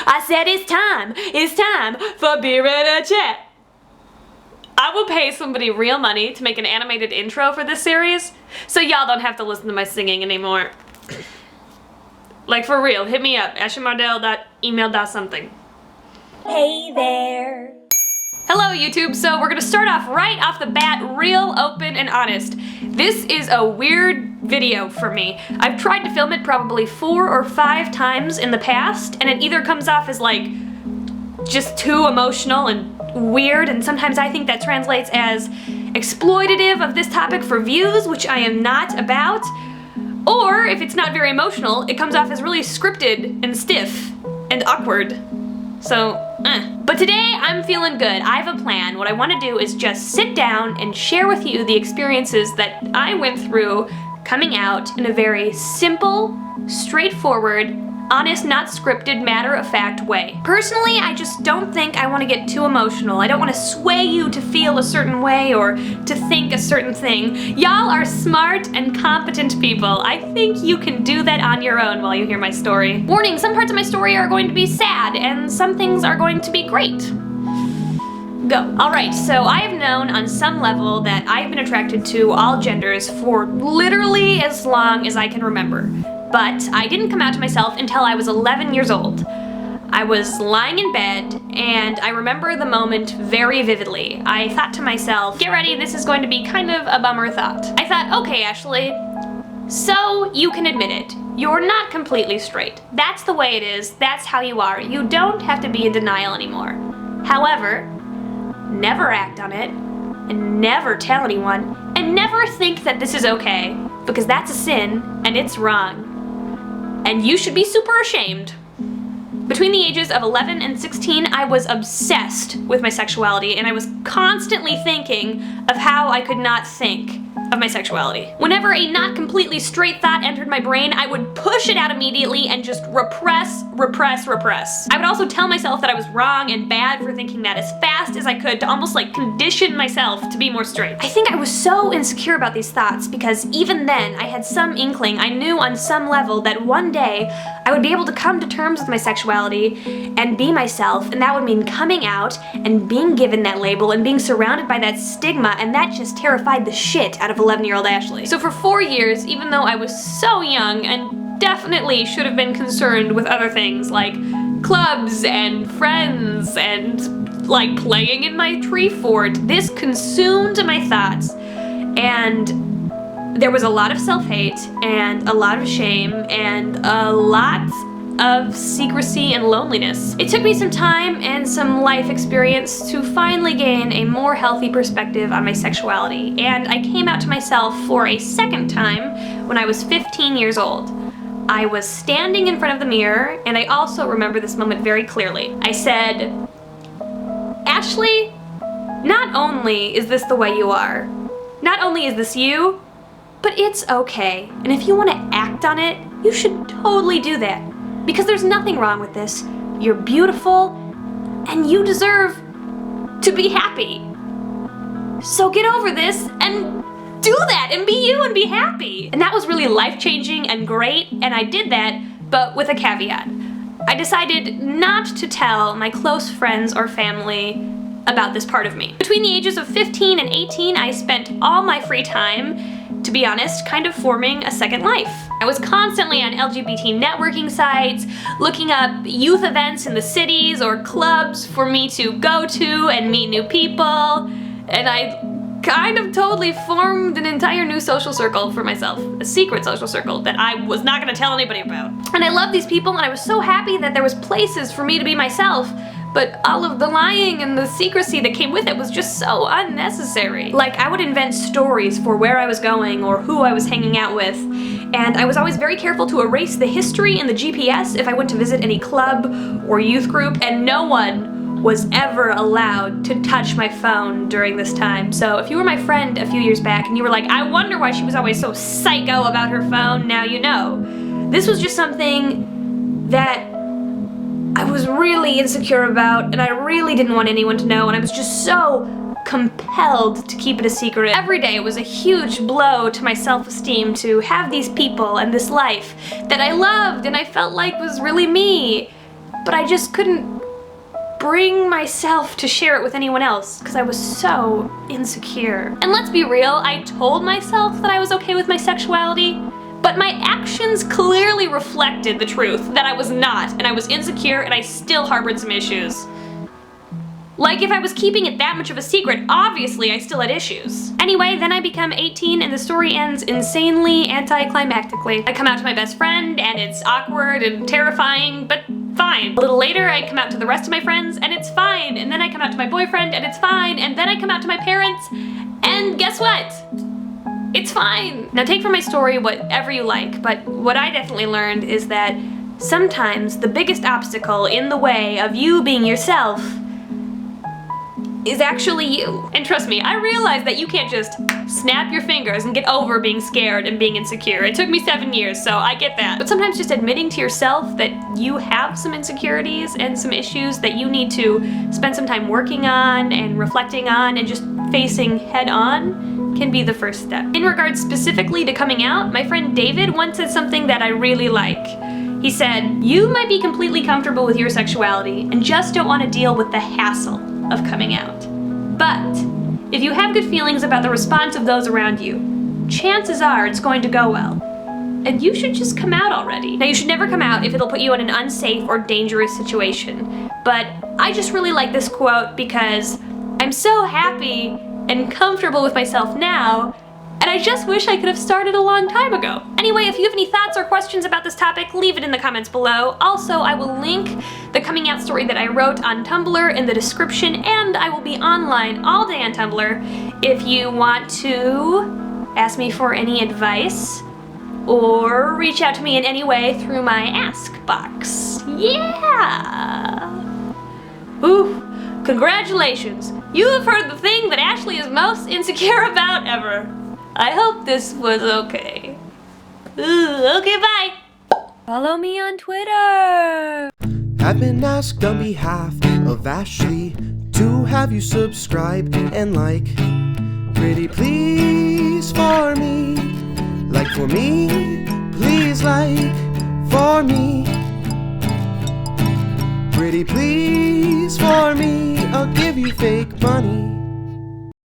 I said it's time for beer and a chat. I will pay somebody real money to make an animated intro for this series, so y'all don't have to listen to my singing anymore. Like, for real, hit me up, ashley.mardell.email.something. Hey there. Hello YouTube, so we're gonna start off right off the bat real open and honest. This is a weird video for me. I've tried to film it probably 4 or 5 times in the past, and it either comes off as like just too emotional and weird, and sometimes I think that translates as exploitative of this topic for views, which I am not about. Or if it's not very emotional, it comes off as really scripted and stiff and awkward. So, But today I'm feeling good. I have a plan. What I want to do is just sit down and share with you the experiences that I went through coming out in a very simple, straightforward, honest, not scripted, matter-of-fact way. Personally, I just don't think I want to get too emotional. I don't want to sway you to feel a certain way or to think a certain thing. Y'all are smart and competent people. I think you can do that on your own while you hear my story. Warning, some parts of my story are going to be sad, and some things are going to be great. Go. Alright, so I have known on some level that I've been attracted to all genders for literally as long as I can remember. But I didn't come out to myself until I was 11 years old. I was lying in bed, and I remember the moment very vividly. I thought to myself, get ready, this is going to be kind of a bummer thought. I thought, okay, Ashley, so you can admit it. You're not completely straight. That's the way it is, that's how you are. You don't have to be in denial anymore. However, never act on it, and never tell anyone, and never think that this is okay, because that's a sin, and it's wrong. And you should be super ashamed. Between the ages of 11 and 16, I was obsessed with my sexuality, and I was constantly thinking of how I could not think of my sexuality. Whenever a not completely straight thought entered my brain, I would push it out immediately and just repress. I would also tell myself that I was wrong and bad for thinking that as fast as I could to almost like condition myself to be more straight. I think I was so insecure about these thoughts because even then I had some inkling, I knew on some level that one day I would be able to come to terms with my sexuality and be myself, and that would mean coming out and being given that label and being surrounded by that stigma, and that just terrified the shit out of 11-year-old Ashley. So for 4 years, even though I was so young and definitely should have been concerned with other things like clubs and friends and like playing in my tree fort, this consumed my thoughts, and there was a lot of self-hate and a lot of shame and a lot of secrecy and loneliness. It took me some time and some life experience to finally gain a more healthy perspective on my sexuality, and I came out to myself for a second time when I was 15 years old. I was standing in front of the mirror, and I also remember this moment very clearly. I said, Ashley, not only is this the way you are, not only is this you, but it's okay. And if you want to act on it, you should totally do that. Because there's nothing wrong with this. You're beautiful, and you deserve to be happy. So get over this and do that and be you and be happy. And that was really life-changing and great, and I did that, but with a caveat. I decided not to tell my close friends or family about this part of me. Between the ages of 15 and 18, I spent all my free time, to be honest, kind of forming a second life. I was constantly on LGBT networking sites, looking up youth events in the cities or clubs for me to go to and meet new people, and I kind of totally formed an entire new social circle for myself, a secret social circle that I was not gonna tell anybody about. And I loved these people, and I was so happy that there was places for me to be myself, but all of the lying and the secrecy that came with it was just so unnecessary. Like, I would invent stories for where I was going or who I was hanging out with, and I was always very careful to erase the history in the GPS if I went to visit any club or youth group, and no one was ever allowed to touch my phone during this time. So if you were my friend a few years back and you were like, I wonder why she was always so psycho about her phone, now you know. This was just something that I was really insecure about, and I really didn't want anyone to know, and I was just so compelled to keep it a secret. Every day was a huge blow to my self-esteem to have these people and this life that I loved and I felt like was really me but I just couldn't bring myself to share it with anyone else because I was so insecure. And let's be real, I told myself that I was okay with my sexuality, but my actions clearly reflected the truth that I was not, and I was insecure and I still harbored some issues. Like, if I was keeping it that much of a secret, obviously I still had issues. Anyway, then I become 18 and the story ends insanely anticlimactically. I come out to my best friend and it's awkward and terrifying, but fine. A little later, I come out to the rest of my friends and it's fine. And then I come out to my boyfriend and it's fine. And then I come out to my parents and guess what? It's fine. Now take from my story whatever you like, but what I definitely learned is that sometimes the biggest obstacle in the way of you being yourself is actually you. And trust me, I realize that you can't just snap your fingers and get over being scared and being insecure. It took me 7 years, so I get that. But sometimes just admitting to yourself that you have some insecurities and some issues that you need to spend some time working on and reflecting on and just facing head on can be the first step. In regards specifically to coming out, my friend David once said something that I really like. He said, "You might be completely comfortable with your sexuality and just don't want to deal with the hassle of coming out. But if you have good feelings about the response of those around you, chances are it's going to go well. And you should just come out already." Now, you should never come out if it'll put you in an unsafe or dangerous situation. But I just really like this quote because I'm so happy and comfortable with myself now, and I just wish I could have started a long time ago. Anyway, if you have any thoughts or questions about this topic, leave it in the comments below. Also, I will link the coming out story that I wrote on Tumblr in the description, and I will be online all day on Tumblr if you want to ask me for any advice or reach out to me in any way through my Ask box. Yeah! Ooh, congratulations! You have heard the thing that Ashley is most insecure about ever. I hope this was okay. Okay, bye! Follow me on Twitter. I've been asked on behalf of Ashley to have you subscribe and like. Pretty please for me. Like for me, please like for me. Pretty please for me, I'll give you fake money.